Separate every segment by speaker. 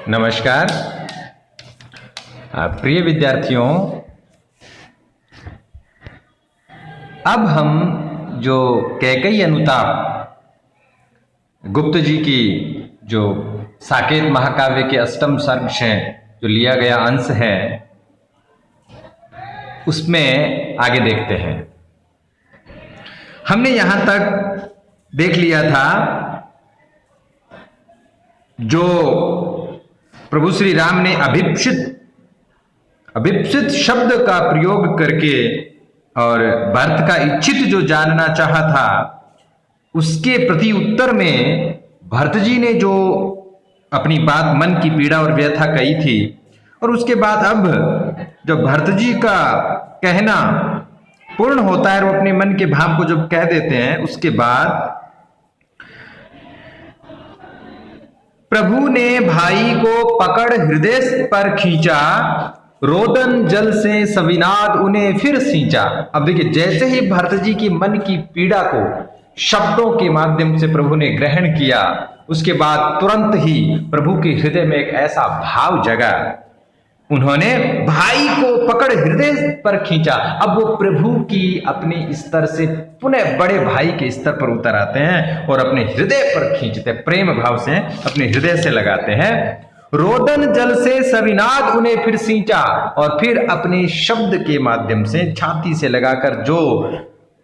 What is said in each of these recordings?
Speaker 1: नमस्कार प्रिय विद्यार्थियों, अब हम जो कैकेयी अनुताप गुप्त जी की जो साकेत महाकाव्य के अष्टम सर्ग से जो लिया गया अंश है उसमें आगे देखते हैं। हमने यहां तक देख लिया था जो प्रभु श्री राम ने अभिप्सित शब्द का प्रयोग करके और भरत का इच्छित जो जानना चाहा था उसके प्रति उत्तर में भरत जी ने जो अपनी बात, मन की पीड़ा और व्यथा कही थी, और उसके बाद अब जब भरत जी का कहना पूर्ण होता है और वो अपने मन के भाव को जब कह देते हैं, उसके बाद प्रभु ने भाई को पकड़ हृदय पर खींचा, रोदन जल से सविनाद उन्हें फिर सींचा। अब देखिए, जैसे ही भरत जी की मन की पीड़ा को शब्दों के माध्यम से प्रभु ने ग्रहण किया, उसके बाद तुरंत ही प्रभु के हृदय में एक ऐसा भाव जगा, उन्होंने भाई को पकड़ हृदय पर खींचा। अब वो प्रभु की अपने स्तर से पुनः बड़े भाई के स्तर पर उतर आते हैं और अपने हृदय पर खींचते, प्रेम भाव से अपने हृदय से लगाते हैं। रोदन जल से सविनाद उन्हें फिर सींचा, और फिर अपने शब्द के माध्यम से छाती से लगाकर जो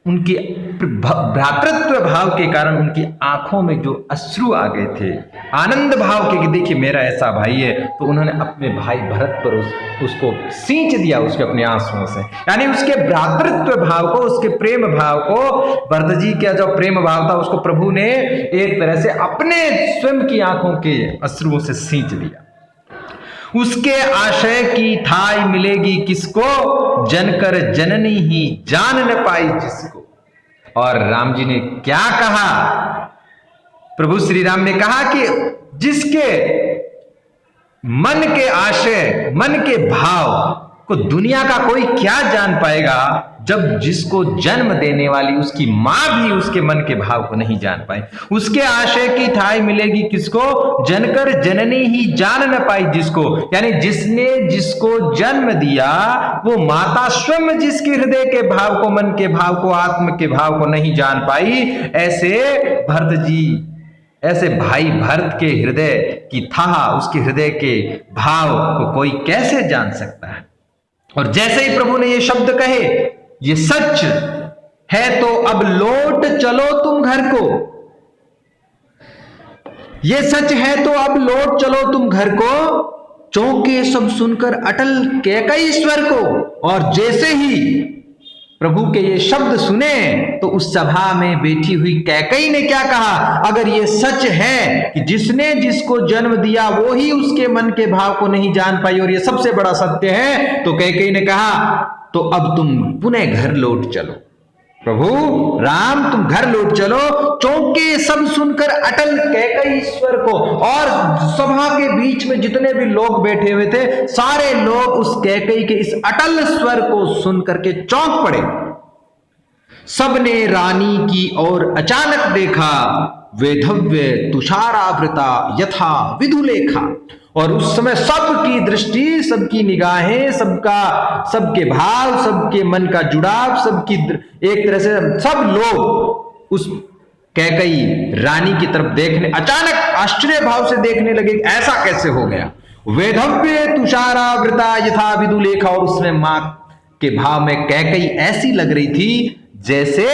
Speaker 1: उनके भ्रातृत्व भाव के कारण उनकी आंखों में जो अश्रु आ गए थे, आनंद भाव के कि देखिए मेरा ऐसा भाई है, तो उन्होंने अपने भाई भरत पर उसको सींच दिया उसके अपने आंसुओं से। यानी उसके भ्रातृत्व भाव को, उसके प्रेम भाव को, भरत जी का जो प्रेम भाव था उसको प्रभु ने एक तरह से अपने स्वयं की आंखों के अश्रुओं से सींच दिया। उसके आशय की ठाई मिलेगी किसको, जनकर जननी ही जान न पाई जिसको। और राम जी ने क्या कहा, प्रभु श्री राम ने कहा कि जिसके मन के आशय, मन के भाव को दुनिया का कोई क्या जान पाएगा, जब जिसको जन्म देने वाली उसकी मां भी उसके मन के भाव को नहीं जान पाई। उसके आशय की ठाई मिलेगी किसको, जनकर जननी ही जान न पाई जिसको। यानी जिसने जिसको जन्म दिया वो माता स्वयं जिसके हृदय के भाव को, मन के भाव को, आत्म के भाव को नहीं जान पाई, ऐसे भरत जी, ऐसे भाई भरत के हृदय की था, उसके हृदय के भाव को कोई कैसे जान सकता है। और जैसे ही प्रभु ने ये शब्द कहे, ये सच है तो अब लौट चलो तुम घर को, ये सच है तो अब लौट चलो तुम घर को, चौंके सब सुनकर अटल कैकेयी स्वर को। और जैसे ही प्रभु के ये शब्द सुने तो उस सभा में बैठी हुई कैकेयी ने क्या कहा, अगर ये सच है कि जिसने जिसको जन्म दिया वो ही उसके मन के भाव को नहीं जान पाई, और ये सबसे बड़ा सत्य है, तो कैकेयी ने कहा तो अब तुम पुनः घर लौट चलो, प्रभु राम तुम घर लौट चलो। चौंके सब सुनकर अटल कैकेयी स्वर को, और सभा के बीच में जितने भी लोग बैठे हुए थे सारे लोग उस कैकेयी के इस अटल स्वर को सुन करके चौंक पड़े। सबने रानी की ओर अचानक देखा, वेधव्य तुषारावृता यथा विधुलेखा। और उस समय सबकी दृष्टि, सबकी निगाहें, सबके भाव, सबके मन का जुड़ाव, सबकी एक तरह से सब लोग उस कैकेयी रानी की तरफ देखने, अचानक आश्चर्य भाव से देखने लगे, ऐसा कैसे हो गया। वेधव्य तुषारावृता यथा विधुलेखा, और उसमें मां के भाव में कैकेयी ऐसी लग रही थी जैसे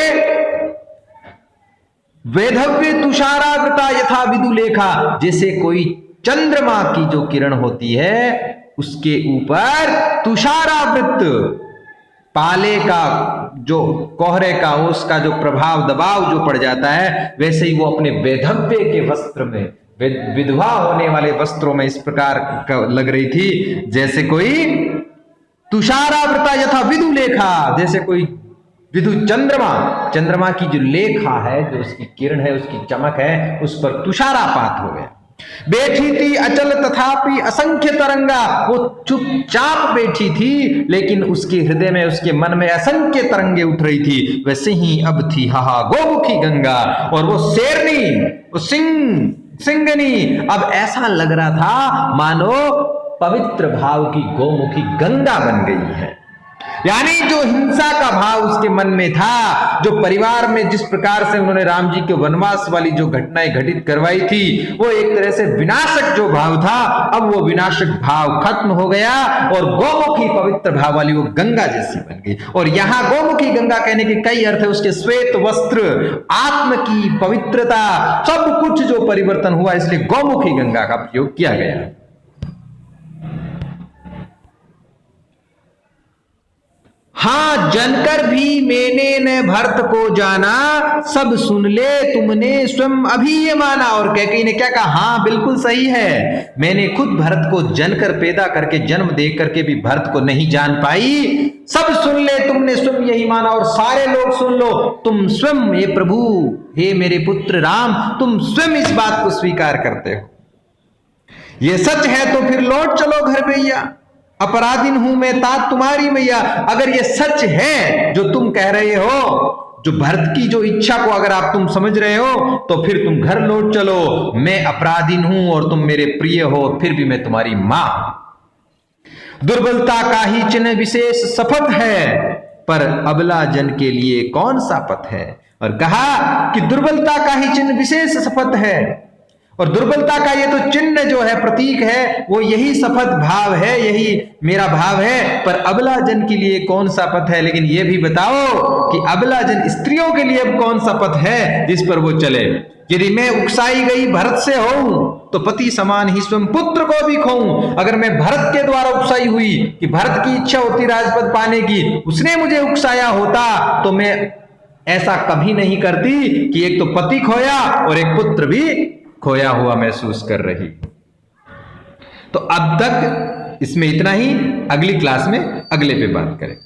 Speaker 1: वेधव्य तुषारावृता यथा विधुलेखा, जैसे कोई चंद्रमा की जो किरण होती है उसके ऊपर तुषारावृत पाले का जो कोहरे का, उसका जो प्रभाव, दबाव जो पड़ जाता है, वैसे ही वो अपने वेधव्य के वस्त्र में, विधवा होने वाले वस्त्रों में इस प्रकार लग रही थी जैसे कोई तुषारावृता यथा विधुलेखा, जैसे कोई विधु चंद्रमा की जो लेखा है, जो उसकी किरण है, उसकी चमक है, उस पर तुषारापात हो गया। बैठी थी अचल तथापि असंख्य तरंगा, वो चुपचाप बैठी थी लेकिन उसके हृदय में, उसके मन में असंख्य तरंगे उठ रही थी। वैसे ही अब थी हाहा गोमुखी गंगा, और वो शेरनी, वो सिंह सिंगनी। अब ऐसा लग रहा था मानो पवित्र भाव की गोमुखी गंगा बन गई है। यानी जो हिंसा का भाव उसके मन में था, जो परिवार में जिस प्रकार से उन्होंने राम जी के वनवास वाली जो घटनाएं घटित करवाई थी, वो एक तरह से विनाशक जो भाव था, अब वो विनाशक भाव खत्म हो गया और गोमुखी पवित्र भाव वाली वो गंगा जैसी बन गई। और यहां गोमुखी गंगा कहने के कई अर्थ है, उसके श्वेत वस्त्र, आत्म की पवित्रता, सब कुछ जो परिवर्तन हुआ, इसलिए गोमुखी गंगा का प्रयोग किया गया। हाँ, जनकर भी मैंने न भरत को जाना, सब सुन ले तुमने स्वयं अभी ये माना। और कैकेयी ने क्या कहा? हाँ बिल्कुल सही है, मैंने खुद भरत को जनकर पैदा करके जन्म दे करके भी भरत को नहीं जान पाई। सब सुन ले तुमने स्वयं यही माना, और सारे लोग सुन लो, तुम स्वयं हे प्रभु, हे मेरे पुत्र राम, तुम स्वयं इस बात को स्वीकार करते हो। ये सच है तो फिर लौट चलो घर भैया, अपराधीन हूं मैं तात तुम्हारी मैया। अगर ये सच है जो तुम कह रहे हो, जो भरत की जो इच्छा को अगर आप तुम समझ रहे हो, तो फिर तुम घर लौट चलो। मैं अपराधीन हूं और तुम मेरे प्रिय हो, फिर भी मैं तुम्हारी मां। दुर्बलता का ही चिन्ह विशेष शपथ है, पर अबला जन के लिए कौन सा पथ है। और कहा कि दुर्बलता का ही चिन्ह विशेष शपथ है, और दुर्बलता का ये तो चिन्ह जो है, प्रतीक है, वो यही शपथ भाव है, यही मेरा भाव है। पर अबला जन के लिए कौन सा पथ है। लेकिन ये भी बताओ कि अबला जन स्त्रियों के लिए अब कौन सा पथ है जिस पर वो चले। यदि मैं उकसाई गई भरत से होऊं, तो पति समान ही स्वयं पुत्र को भी खोऊं। अगर मैं भरत के द्वारा उकसाई हुई कि भरत की इच्छा होती राजपद पाने की, उसने मुझे उकसाया होता, तो मैं ऐसा कभी नहीं करती कि एक तो पति खोया और एक पुत्र भी खोया हुआ महसूस कर रही। तो अब तक इसमें इतना ही, अगली क्लास में अगले पे बात करें।